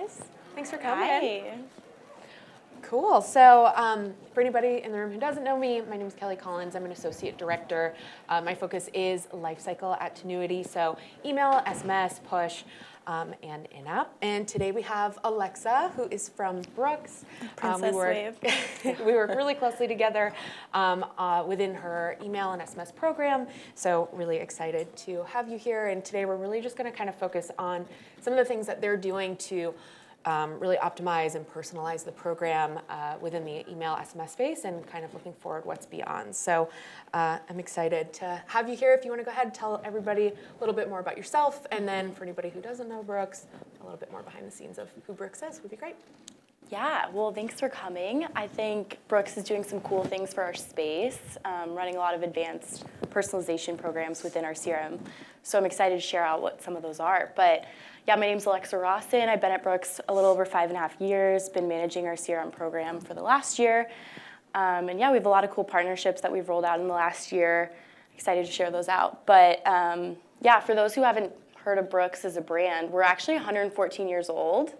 guys. Thanks for coming. Hi. Cool. So for anybody in the room who doesn't know me, my name is Kelly Collins. I'm an associate director. My focus is lifecycle at Tenuity, so email, SMS, push, and in-app. And today we have Alexa, who is from Brooks. Princess Wave. We work really closely together within her email and SMS program. So really excited to have you here. And today we're really just going to kind of focus on some of the things that they're doing to really optimize and personalize the program within the email SMS space, and kind of looking forward what's beyond. So I'm excited to have you here. If you want to go ahead and tell everybody a little bit more about yourself, and then for anybody who doesn't know Brooks, a little bit more behind the scenes of who Brooks is, would be great. Yeah, well, thanks for coming. I think Brooks is doing some cool things for our space, running a lot of advanced personalization programs within our CRM. So I'm excited to share out what some of those are. But yeah, my name's Alexa Rawson. I've been at Brooks a little over 5.5 years, been managing our CRM program for the last year. And yeah, we have a lot of cool partnerships that we've rolled out in the last year. Excited to share those out. But yeah, for those who haven't heard of Brooks as a brand, we're actually 114 years old.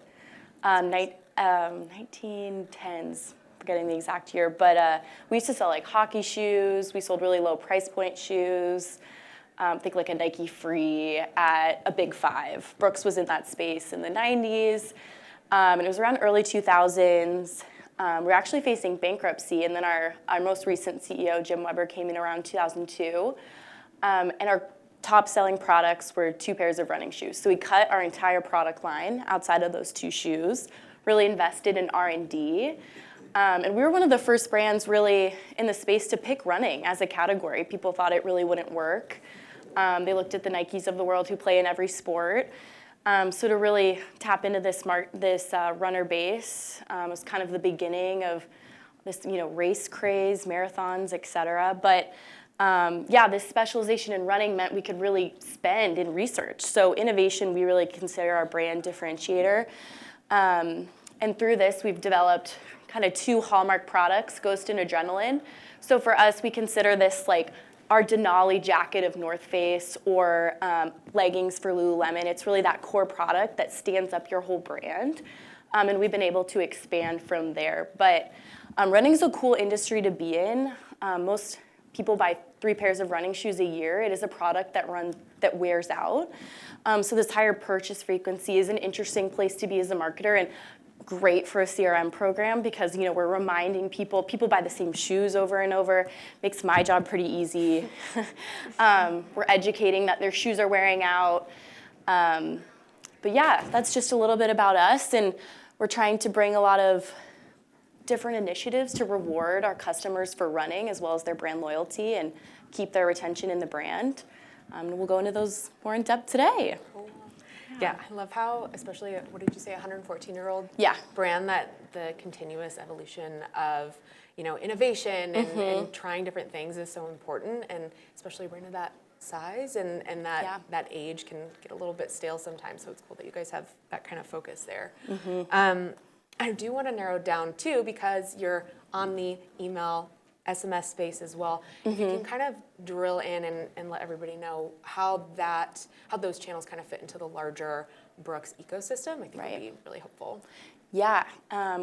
1910s, forgetting the exact year, but we used to sell like hockey shoes. We sold really low price point shoes. Think like a Nike Free at a Big Five. Brooks was in that space in the 90s, and it was around early 2000s. We're actually facing bankruptcy, and then our most recent CEO, Jim Weber, came in around 2002, and our top selling products were 2 pairs of running shoes. So we cut our entire product line outside of those 2 shoes, really invested in R&D, and we were one of the first brands really in the space to pick running as a category. People thought it really wouldn't work. They looked at the Nikes of the world who play in every sport. So to really tap into this runner base was kind of the beginning of this, race craze, marathons, et cetera. But yeah, this specialization in running meant we could really spend in research. So innovation, we really consider our brand differentiator. And through this, we've developed kind of 2 hallmark products, Ghost and Adrenaline. So for us, we consider this like our Denali jacket of North Face or leggings for Lululemon. It's really that core product that stands up your whole brand. And we've been able to expand from there. But running is a cool industry to be in. Most people buy 3 pairs of running shoes a year. It is a product that wears out. So this higher purchase frequency is an interesting place to be as a marketer, and great for a CRM program because we're reminding people buy the same shoes over and over. Makes my job pretty easy. We're educating that their shoes are wearing out. But yeah, that's just a little bit about us, and we're trying to bring a lot of different initiatives to reward our customers for running as well as their brand loyalty and keep their retention in the brand. We'll go into those more in depth today. Cool. Yeah, I love how, especially, what did you say, 114-year-old brand, that the continuous evolution of, innovation and trying different things is so important, and especially a brand of that size and that age can get a little bit stale sometimes, so it's cool that you guys have that kind of focus there. I do want to narrow down, too, because you're on the email SMS space as well. If you can kind of drill in and let everybody know how those channels kind of fit into the larger Brooks ecosystem, I think would be really helpful. Yeah.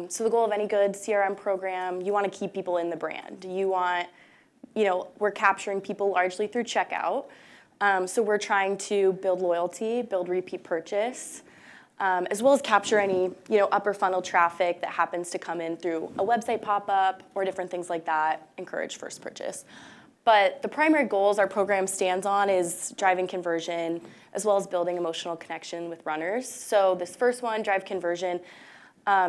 So the goal of any good CRM program, you want to keep people in the brand. You want, we're capturing people largely through checkout. So we're trying to build loyalty, build repeat purchase, as well as capture any, upper funnel traffic that happens to come in through a website pop-up or different things like that, encourage first purchase. But the primary goals our program stands on is driving conversion, as well as building emotional connection with runners. So this first one, drive conversion,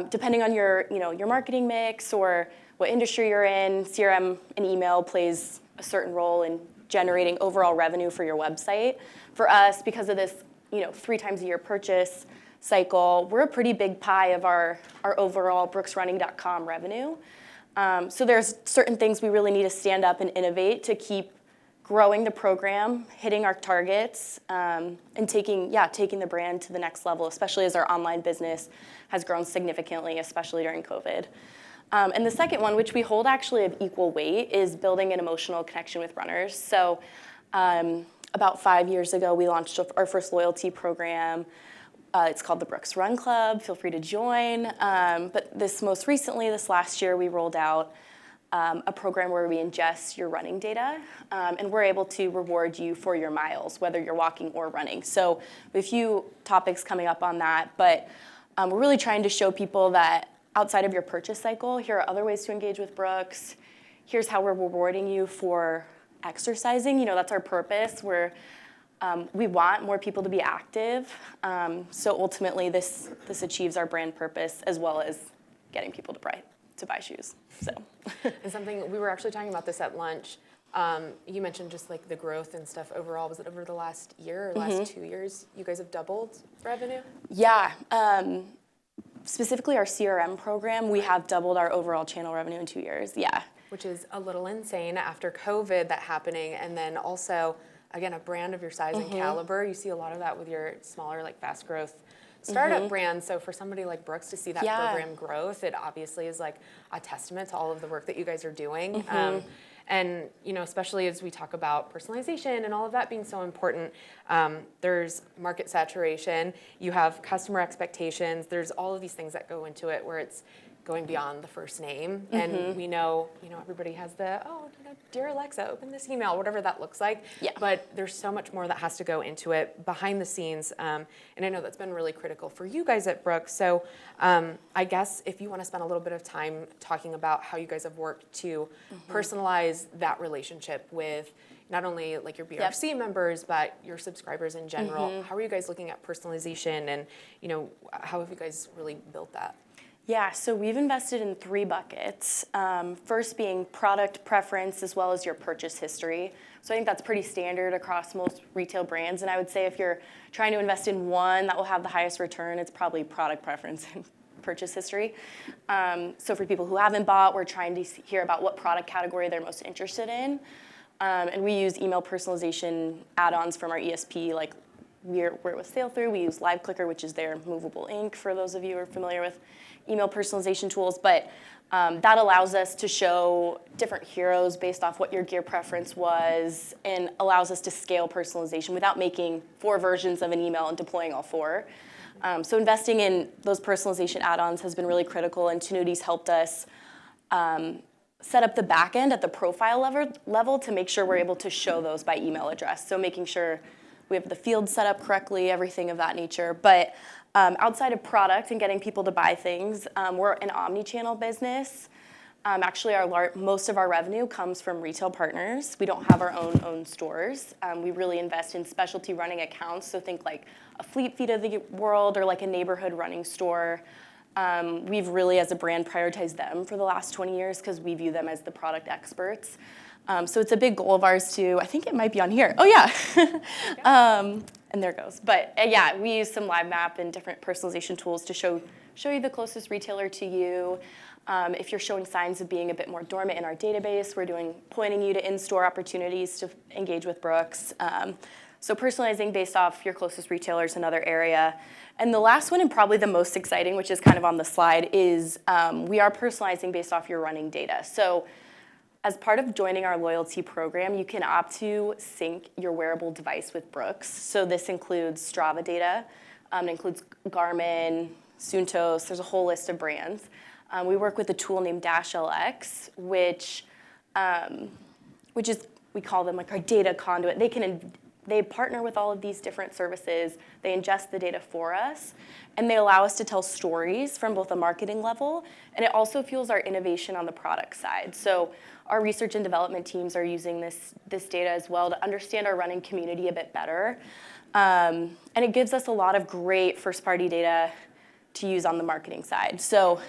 depending on your marketing mix or what industry you're in, CRM and email plays a certain role in generating overall revenue for your website. For us, because of this, 3 times a year purchase cycle, we're a pretty big pie of our overall brooksrunning.com revenue. So there's certain things we really need to stand up and innovate to keep growing the program, hitting our targets, and taking the brand to the next level, especially as our online business has grown significantly, especially during COVID. And the second one, which we hold actually of equal weight, is building an emotional connection with runners. So about 5 years ago, we launched our first loyalty program. It's called the Brooks Run Club. Feel free to join. But this last year, we rolled out a program where we ingest your running data, and we're able to reward you for your miles, whether you're walking or running. So we have a few topics coming up on that, but we're really trying to show people that outside of your purchase cycle, here are other ways to engage with Brooks. Here's how we're rewarding you for exercising. That's our purpose. We want more people to be active. So ultimately, this achieves our brand purpose as well as getting people to buy shoes. So. And something, we were actually talking about this at lunch. You mentioned just like the growth and stuff overall. Was it over the last year or last 2 years? You guys have doubled revenue? Yeah. Specifically our CRM program, we have doubled our overall channel revenue in 2 years. Yeah. Which is a little insane after COVID that happening. And then also, again, a brand of your size and caliber. You see a lot of that with your smaller, like fast growth startup brands. So for somebody like Brooks to see that program growth, it obviously is like a testament to all of the work that you guys are doing. And, especially as we talk about personalization and all of that being so important, there's market saturation, you have customer expectations, there's all of these things that go into it where it's going beyond the first name. And we know, everybody has dear Alexa, open this email, whatever that looks like. Yeah. But there's so much more that has to go into it behind the scenes. And I know that's been really critical for you guys at Brooks. So I guess if you want to spend a little bit of time talking about how you guys have worked to personalize that relationship with not only like your BRC members, but your subscribers in general. How are you guys looking at personalization and, how have you guys really built that? Yeah, so we've invested in 3 buckets. First being product preference as well as your purchase history. So I think that's pretty standard across most retail brands. And I would say if you're trying to invest in one that will have the highest return, it's probably product preference and purchase history. So for people who haven't bought, we're trying to hear about what product category they're most interested in. And we use email personalization add-ons from our ESP, like where it was sailed through. We use Live Clicker, which is their movable ink, for those of you who are familiar with email personalization tools, but that allows us to show different heroes based off what your gear preference was and allows us to scale personalization without making 4 versions of an email and deploying all 4. So investing in those personalization add-ons has been really critical, and Tenuity's helped us set up the back end at the profile level to make sure we're able to show those by email address. So making sure we have the field set up correctly, everything of that nature. But outside of product and getting people to buy things, we're an omni-channel business. Actually, most of our revenue comes from retail partners. We don't have our own stores. We really invest in specialty running accounts, so think like a Fleet Feet of the world or like a neighborhood running store. We've really, as a brand, prioritized them for the last 20 years because we view them as the product experts. So it's a big goal of ours to, I think it might be on here. Oh, yeah. And there it goes. But yeah, we use some live map and different personalization tools to show you the closest retailer to you. If you're showing signs of being a bit more dormant in our database, we're pointing you to in-store opportunities to engage with Brooks. So personalizing based off your closest retailer is another area. And the last one, and probably the most exciting, which is kind of on the slide, is we are personalizing based off your running data. So as part of joining our loyalty program, you can opt to sync your wearable device with Brooks. So this includes Strava data, it includes Garmin, Suntos, there's a whole list of brands. We work with a tool named DashLX, which is, we call them like our data conduit. They partner with all of these different services. They ingest the data for us, and they allow us to tell stories from both a marketing level, and it also fuels our innovation on the product side. So our research and development teams are using this data as well to understand our running community a bit better. And it gives us a lot of great first-party data to use on the marketing side. So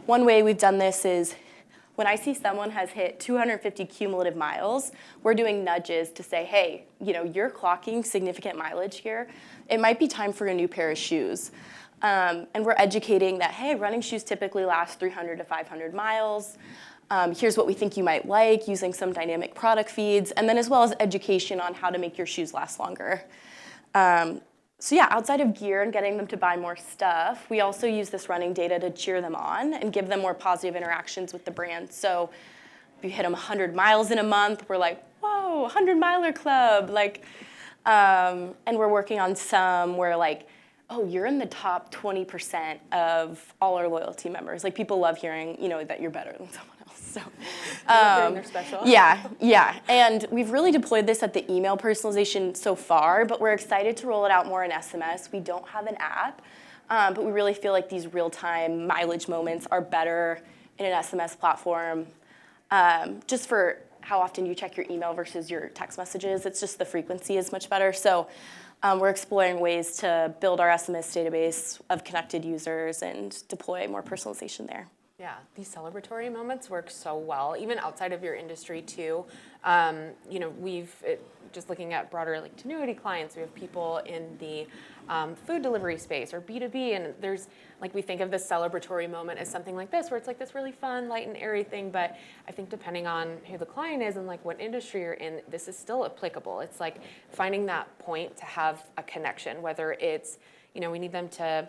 one way we've done this is when I see someone has hit 250 cumulative miles, we're doing nudges to say, hey, you're clocking significant mileage here. It might be time for a new pair of shoes. And we're educating that, hey, running shoes typically last 300 to 500 miles. Here's what we think you might like, using some dynamic product feeds, and then as well as education on how to make your shoes last longer. So yeah, outside of gear and getting them to buy more stuff, we also use this running data to cheer them on and give them more positive interactions with the brand. So if you hit them 100 miles in a month, we're like, whoa, 100 miler club. And we're working on some where like, oh, you're in the top 20% of all our loyalty members. Like people love hearing, that you're better than someone else. So, They're special. yeah. And we've really deployed this at the email personalization so far, but we're excited to roll it out more in SMS. We don't have an app, but we really feel like these real-time mileage moments are better in an SMS platform. Just for how often you check your email versus your text messages, it's just the frequency is much better. So we're exploring ways to build our SMS database of connected users and deploy more personalization there. Yeah, these celebratory moments work so well, even outside of your industry too. Just looking at broader like Tenuity clients, we have people in the food delivery space or B2B, and there's like we think of the celebratory moment as something like this, where it's like this really fun, light and airy thing. But I think depending on who the client is and like what industry you're in, this is still applicable. It's like finding that point to have a connection, whether it's we need them to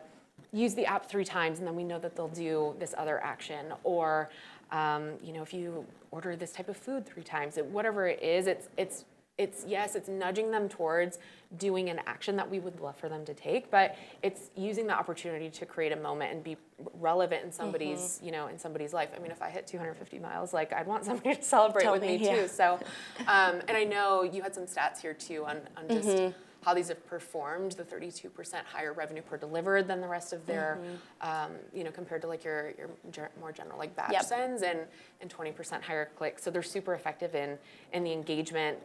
use the app 3 times and then we know that they'll do this other action, or if you order this type of food 3 times, whatever it is, it's nudging them towards doing an action that we would love for them to take, but it's using the opportunity to create a moment and be relevant in somebody's in somebody's life. I mean, if I hit 250 miles, like I'd want somebody to celebrate with me too. So and I know you had some stats here too on just how these have performed, the 32% higher revenue per delivered than the rest of their, compared to like your more general like batch sends, and 20% higher clicks. So they're super effective in the engagement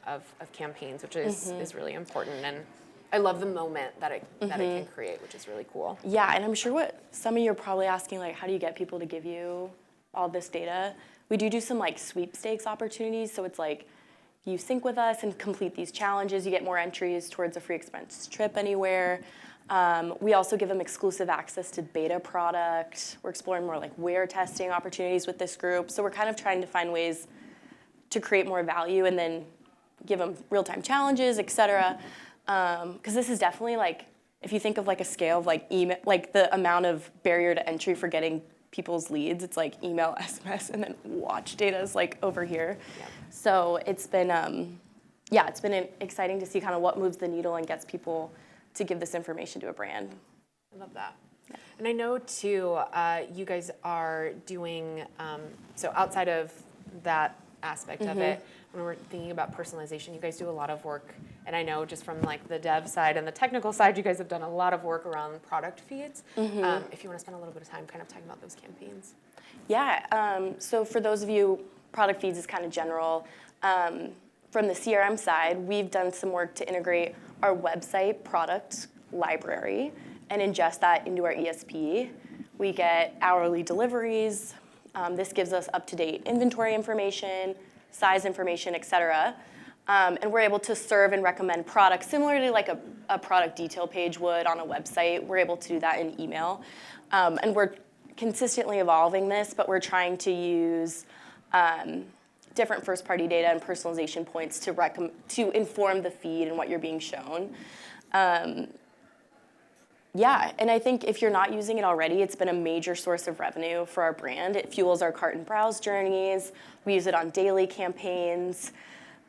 of campaigns, which is really important. And I love the moment that it can create, which is really cool. Yeah, and I'm sure what some of you are probably asking, like, how do you get people to give you all this data? We do some like sweepstakes opportunities, so it's like, you sync with us and complete these challenges, you get more entries towards a free expense trip anywhere. We also give them exclusive access to beta product. We're exploring more like wear testing opportunities with this group. So we're kind of trying to find ways to create more value and then give them real-time challenges, et cetera. Because this is definitely like, if you think of like a scale of like email, like the amount of barrier to entry for getting people's leads, it's like email, SMS, and then watch data is like over here. Yep. So it's been, it's been exciting to see kind of what moves the needle and gets people to give this information to a brand. I love that. Yeah. And I know too, you guys are doing, so outside of that aspect of it, when we're thinking about personalization, you guys do a lot of work. And I know just from like the dev side and the technical side, you guys have done a lot of work around product feeds. If you want to spend a little bit of time kind of talking about those campaigns. Yeah, so for those of you, product feeds is kind of general. From the CRM side, we've done some work to integrate our website product library and ingest that into our ESP. We get hourly deliveries. This gives us up-to-date inventory information, size information, et cetera. And we're able to serve and recommend products similarly like a product detail page would on a website. We're able to do that in email. And we're consistently evolving this, but we're trying to use different first-party data and personalization points to inform the feed and what you're being shown. Yeah, and I think if you're not using it already, it's been a major source of revenue for our brand. It fuels our cart and browse journeys. We use it on daily campaigns.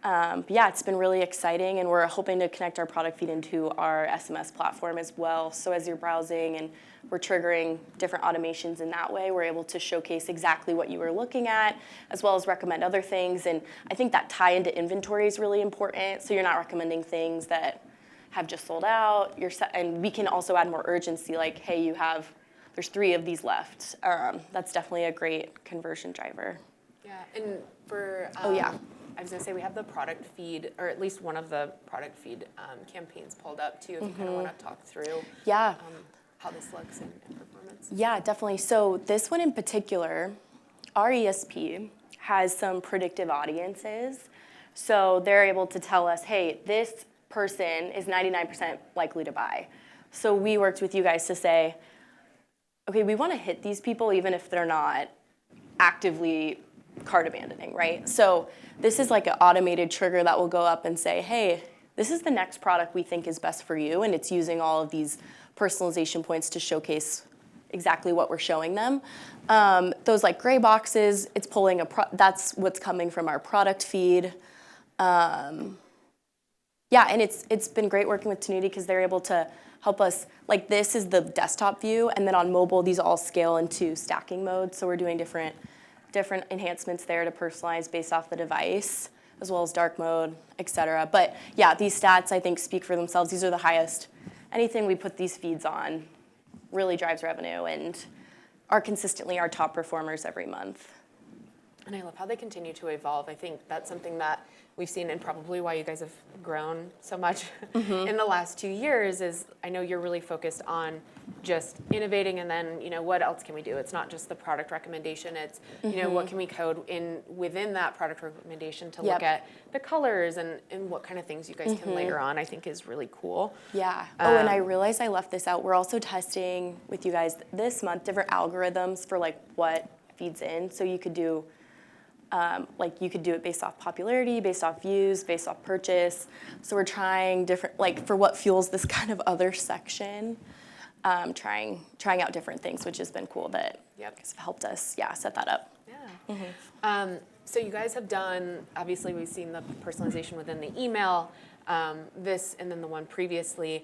But yeah, it's been really exciting, and we're hoping to connect our product feed into our SMS platform as well. So as you're browsing and we're triggering different automations in that way, we're able to showcase exactly what you were looking at, as well as recommend other things. And I think that tie into inventory is really important. So you're not recommending things that have just sold out. And we can also add more urgency, like, hey, there's 3 of these left. That's definitely a great conversion driver. Yeah, and for I was going to say we have the product feed, or at least one of the product feed campaigns pulled up too, if you kind of want to talk through how this looks in performance. Yeah, definitely. So this one in particular, our ESP has some predictive audiences. So they're able to tell us, hey, this person is 99% likely to buy. So we worked with you guys to say, okay, we want to hit these people even if they're not actively cart abandoning, right? So this is like an automated trigger that will go up and say, hey, this is the next product we think is best for you, and it's using all of these personalization points to showcase exactly what we're showing them. Those like gray boxes, it's pulling that's what's coming from our product feed. Yeah, and it's been great working with Tenuity because they're able to help us, like this is the desktop view, and then on mobile, these all scale into stacking mode. So we're doing different enhancements there to personalize based off the device, as well as dark mode, et cetera. But yeah, these stats, I think, speak for themselves. These are the highest. Anything we put these feeds on really drives revenue and are consistently our top performers every month. And I love how they continue to evolve. I think that's something that we've seen, and probably why you guys have grown so much in the last 2 years is I know you're really focused on just innovating, and then, you know, what else can we do? It's not just the product recommendation, it's, you know, what can we code in within that product recommendation to look at the colors and what kind of things you guys can layer on, I think is really cool. Yeah. And I realized I left this out. We're also testing with you guys this month different algorithms for like what feeds in. So you could do like you could do it based off popularity, based off views, based off purchase. So we're trying different, like for what fuels this kind of other section, trying out different things, which has been cool that has helped us, set that up. Yeah. So you guys have done, obviously we've seen the personalization within the email, this and then the one previously.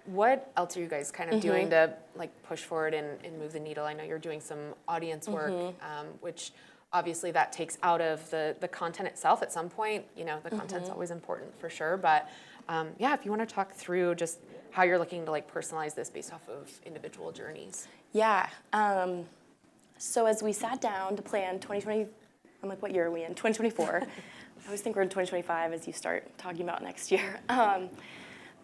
What else are you guys kind of doing to like push forward and move the needle? I know you're doing some audience work, which obviously that takes out of the content itself at some point. You know, the content's always important for sure, but if you want to talk through just how you're looking to like personalize this based off of individual journeys. Yeah. So as we sat down to plan 2020, I'm like, what year are we in? 2024. I always think we're in 2025 as you start talking about next year.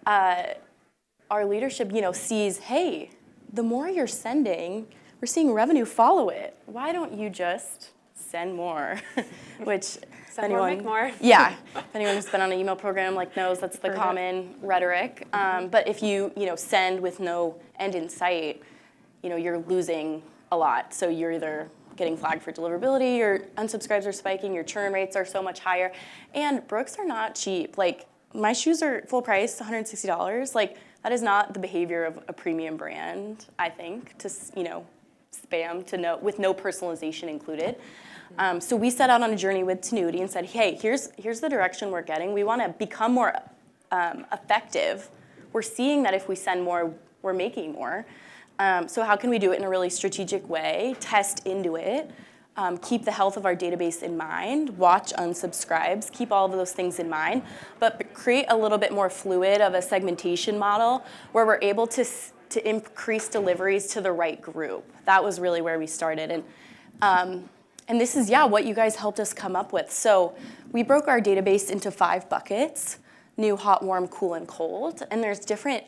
Our leadership, sees, hey, the more you're sending, we're seeing revenue follow it. Why don't you just send more? Which send more, make more. Yeah, if anyone who's been on an email program knows that's the common rhetoric. But if you send with no end in sight, you're losing a lot. So you're either getting flagged for deliverability, your unsubscribes are spiking, your churn rates are so much higher, and Brooks are not cheap. Like my shoes are full price, $160. Like that is not the behavior of a premium brand, I think, to spam with no personalization included. So we set out on a journey with Tenuity and said, hey, here's the direction we're getting. We want to become more effective. We're seeing that if we send more, we're making more. So how can we do it in a really strategic way, test into it, keep the health of our database in mind, watch unsubscribes, keep all of those things in mind, but create a little bit more fluid of a segmentation model where we're able to increase deliveries to the right group. That was really where we started. And this is, what you guys helped us come up with. So we broke our database into 5 buckets: new, hot, warm, cool, and cold. And there's different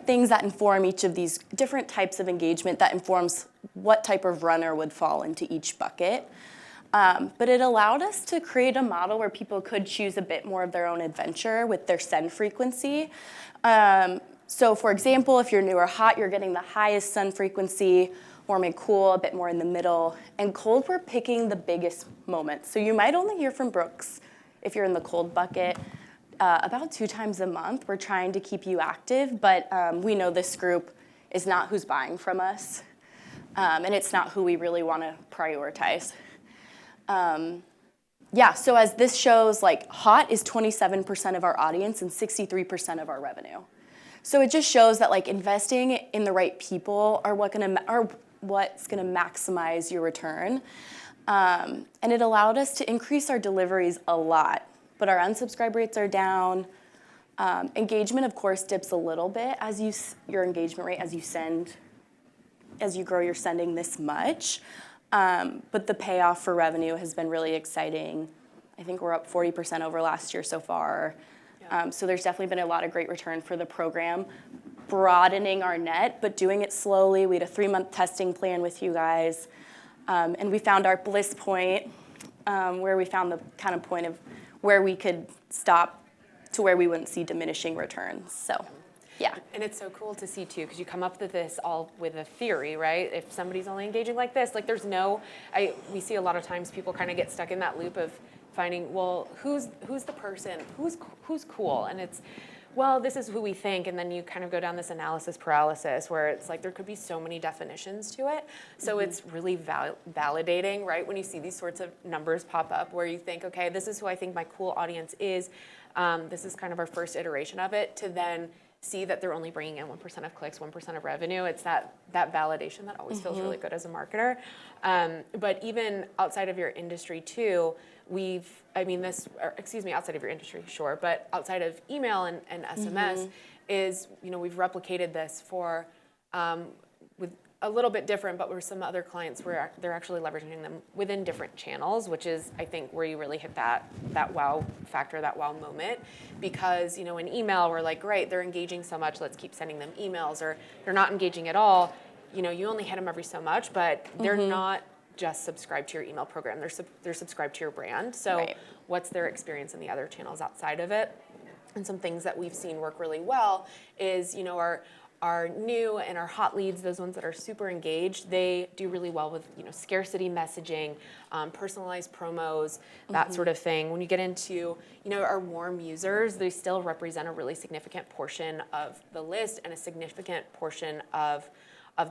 things that inform each of these different types of engagement that informs what type of runner would fall into each bucket. But it allowed us to create a model where people could choose a bit more of their own adventure with their send frequency. So for example, if you're new or hot, you're getting the highest send frequency. Warm and cool, a bit more in the middle. And cold, we're picking the biggest moments. So you might only hear from Brooks if you're in the cold bucket about 2 times a month. We're trying to keep you active, but we know this group is not who's buying from us, and it's not who we really want to prioritize. So as this shows, hot is 27% of our audience and 63% of our revenue. So it just shows that investing in the right people are what's gonna maximize your return. And it allowed us to increase our deliveries a lot, but our unsubscribe rates are down. Engagement, of course, dips a little bit as your engagement rate as you grow your sending this much. But the payoff for revenue has been really exciting. I think we're up 40% over last year so far. So there's definitely been a lot of great return for the program, broadening our net, but doing it slowly. We had a 3-month testing plan with you guys, and we found our bliss point, where we found the kind of point of where we could stop to where we wouldn't see diminishing returns. So, yeah. And it's so cool to see too, because you come up with this all with a theory, right? If somebody's only engaging like this, there's we see a lot of times people kind of get stuck in that loop of finding, well, who's the person, who's cool, and it's, well, this is who we think, and then you kind of go down this analysis paralysis where it's there could be so many definitions to it. So it's really validating, right, when you see these sorts of numbers pop up where you think, okay, this is who I think my cool audience is. This is kind of our first iteration of it, to then see that they're only bringing in 1% of clicks, 1% of revenue. It's that validation that always feels really good as a marketer. But even outside of your industry too, outside of your industry, sure, but outside of email and SMS is, we've replicated this for, with a little bit different, but with some other clients where they're actually leveraging them within different channels, which is, I think, where you really hit that wow factor, that wow moment. Because, in email, we're like, great, they're engaging so much, let's keep sending them emails, or they're not engaging at all. You only hit them every so much, but they're not just subscribed to your email program, they're subscribed to your brand. So what's their experience in the other channels outside of it? And some things that we've seen work really well is, our new and our hot leads, those ones that are super engaged, they do really well with, scarcity messaging, personalized promos, that sort of thing. When you get into, our warm users, they still represent a really significant portion of the list and a significant portion of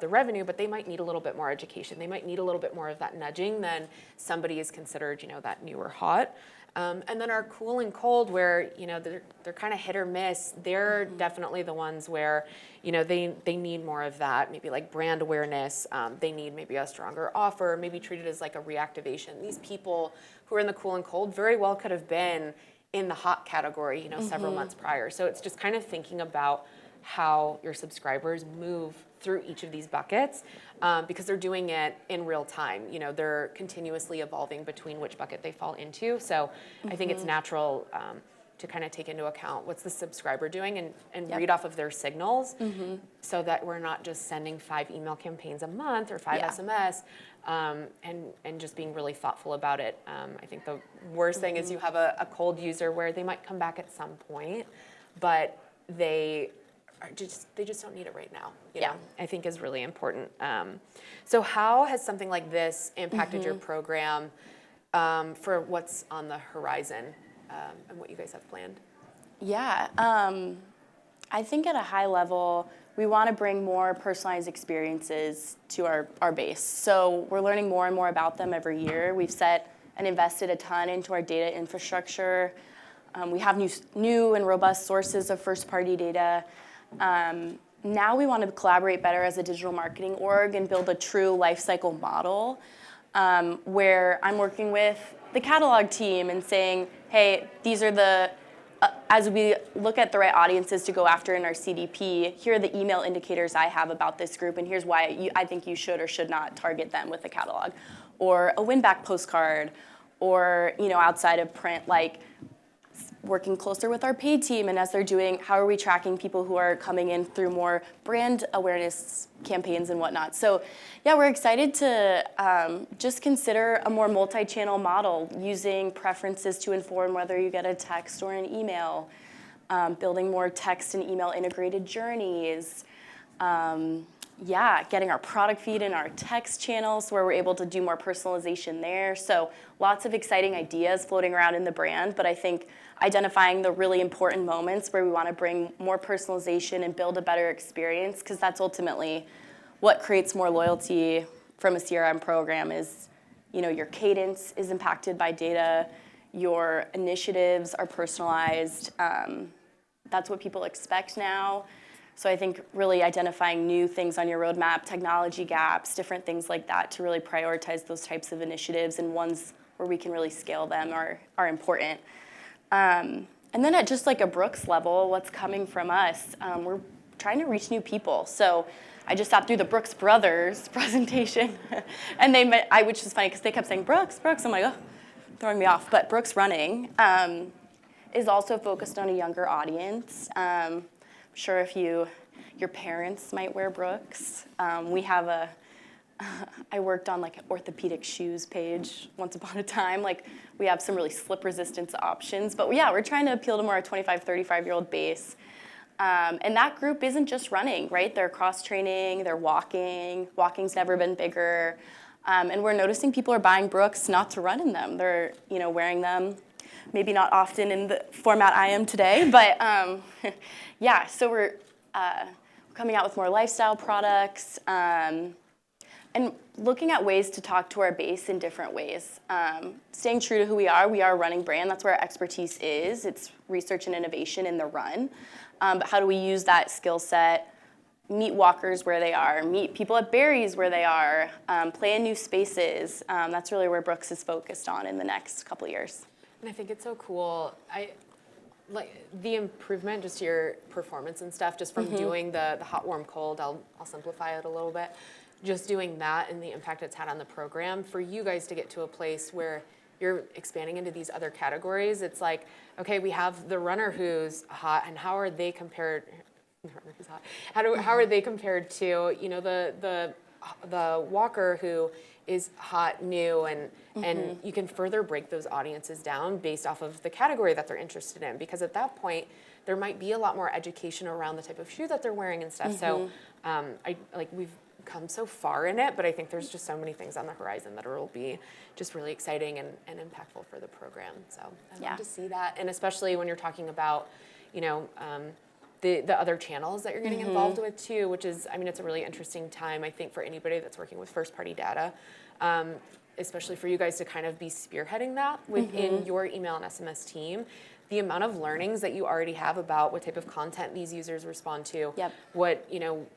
the revenue, but they might need a little bit more education. They might need a little bit more of that nudging than somebody is considered, that new or hot. And then our cool and cold, where they're kind of hit or miss. They're definitely the ones where they need more of that, maybe like brand awareness. They need maybe a stronger offer, maybe treated as like a reactivation. These people who are in the cool and cold very well could have been in the hot category, several months prior. So it's just kind of thinking about how your subscribers move through each of these buckets, because they're doing it in real time. They're continuously evolving between which bucket they fall into. So I think it's natural to kind of take into account what's the subscriber doing and read off of their signals, so that we're not just sending 5 email campaigns a month or 5 SMS, and just being really thoughtful about it. I think the worst thing is you have a cold user where they might come back at some point, but they just don't need it right now. You know, I think is really important. So how has something like this impacted your program for what's on the horizon and what you guys have planned? Yeah, I think at a high level, we want to bring more personalized experiences to our base. So we're learning more and more about them every year. We've set and invested a ton into our data infrastructure. We have new and robust sources of first-party data. Now we want to collaborate better as a digital marketing org and build a true lifecycle model, where I'm working with the catalog team and saying, hey, these are the, as we look at the right audiences to go after in our CDP, here are the email indicators I have about this group, and here's why I think you should or should not target them with a catalog. Or a win-back postcard, or outside of print, like working closer with our paid team, and as they're doing, how are we tracking people who are coming in through more brand awareness campaigns and whatnot. So yeah, we're excited to just consider a more multi-channel model, using preferences to inform whether you get a text or an email, building more text and email integrated journeys, getting our product feed in our text channels where we're able to do more personalization there. So lots of exciting ideas floating around in the brand, but I think identifying the really important moments where we want to bring more personalization and build a better experience, because that's ultimately what creates more loyalty from a CRM program. Is your cadence is impacted by data, your initiatives are personalized. That's what people expect now. So I think really identifying new things on your roadmap, technology gaps, different things like that, to really prioritize those types of initiatives, and ones where we can really scale them are important. And then at just like a Brooks level, what's coming from us, we're trying to reach new people. So I just sat through the Brooks Brothers presentation, and which is funny because they kept saying Brooks. I'm like, oh, throwing me off. But Brooks Running is also focused on a younger audience. I'm sure if your parents might wear Brooks. I worked on like an orthopedic shoes page once upon a time. Like, we have some really slip resistance options, but yeah, we're trying to appeal to more a 25, 35-year-old base. And that group isn't just running, right? They're cross-training, they're walking. Walking's never been bigger. And we're noticing people are buying Brooks not to run in them. They're, wearing them, maybe not often in the format I am today, but so we're coming out with more lifestyle products. And looking at ways to talk to our base in different ways. Staying true to who we are a running brand. That's where our expertise is. It's research and innovation in the run. But how do we use that skill set, meet walkers where they are, meet people at Barry's where they are, play in new spaces. That's really where Brooks is focused on in the next couple of years. And I think it's so cool. Like the improvement, just your performance and stuff, just from doing the hot, warm, cold. I'll simplify it a little bit. Just doing that and the impact it's had on the program for you guys to get to a place where you're expanding into these other categories. It's like, okay, we have the runner who's hot, and how are they compared? The runner who's hot. How are they compared to the walker who is hot, new, and you can further break those audiences down based off of the category that they're interested in, because at that point there might be a lot more education around the type of shoe that they're wearing and stuff. So we've come so far in it, but I think there's just so many things on the horizon that will be just really exciting and impactful for the program. So I'd love to see that, and especially when you're talking about the other channels that you're getting involved with too, which is, I mean, it's a really interesting time, I think, for anybody that's working with first-party data, especially for you guys to kind of be spearheading that within your email and SMS team. The amount of learnings that you already have about what type of content these users respond to, what,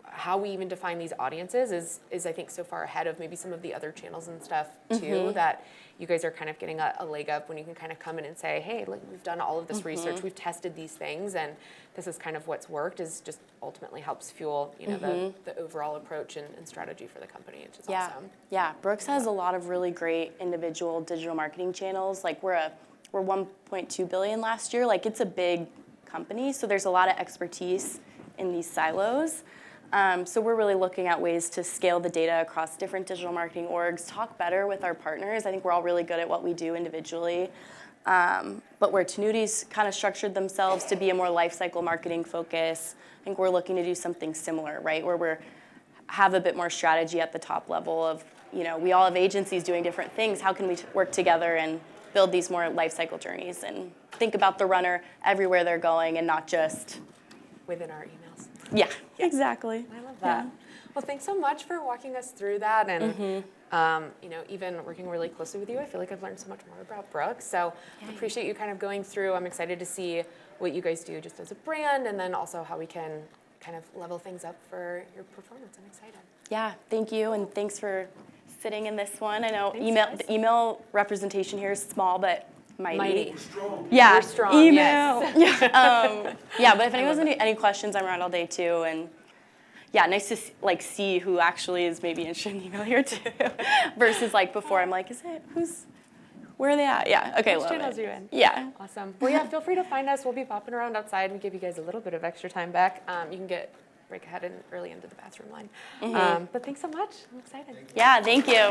how we even define these audiences is I think so far ahead of maybe some of the other channels and stuff too, that you guys are kind of getting a leg up when you can kind of come in and say, hey, like, we've done all of this research, we've tested these things, and this is kind of what's worked, is just ultimately helps fuel, the overall approach and strategy for the company, which is awesome. Yeah, Brooks has a lot of really great individual digital marketing channels. Like we're 1.2 billion last year. Like, it's a big company, so there's a lot of expertise in these silos. So we're really looking at ways to scale the data across different digital marketing orgs, talk better with our partners. I think we're all really good at what we do individually. But where Tenuti's kind of structured themselves to be a more lifecycle marketing focus, I think we're looking to do something similar, right? Where we have a bit more strategy at the top level of, we all have agencies doing different things. How can we work together and build these more life cycle journeys and think about the runner everywhere they're going and not just within our emails. Yeah, exactly. I love that. Yeah. Well, thanks so much for walking us through that, and even working really closely with you. I feel like I've learned so much more about Brooks. So I appreciate you kind of going through. I'm excited to see what you guys do just as a brand, and then also how we can kind of level things up for your performance. I'm excited. Yeah, thank you, and thanks for sitting in this one. I know the email representation here is small, but mighty. We're strong. Yeah, we're strong. Email. Yes. But if anyone has any questions, I'm around all day too. And yeah, nice to see who actually is maybe interested in email here too, versus like before. I'm like, where are they at? Yeah. Okay. Which channels are you in? Yeah. Awesome. Well, yeah. Feel free to find us. We'll be popping around outside. We give you guys a little bit of extra time back. You can break ahead and early into the bathroom line. But thanks so much. I'm excited. Yeah, thank you.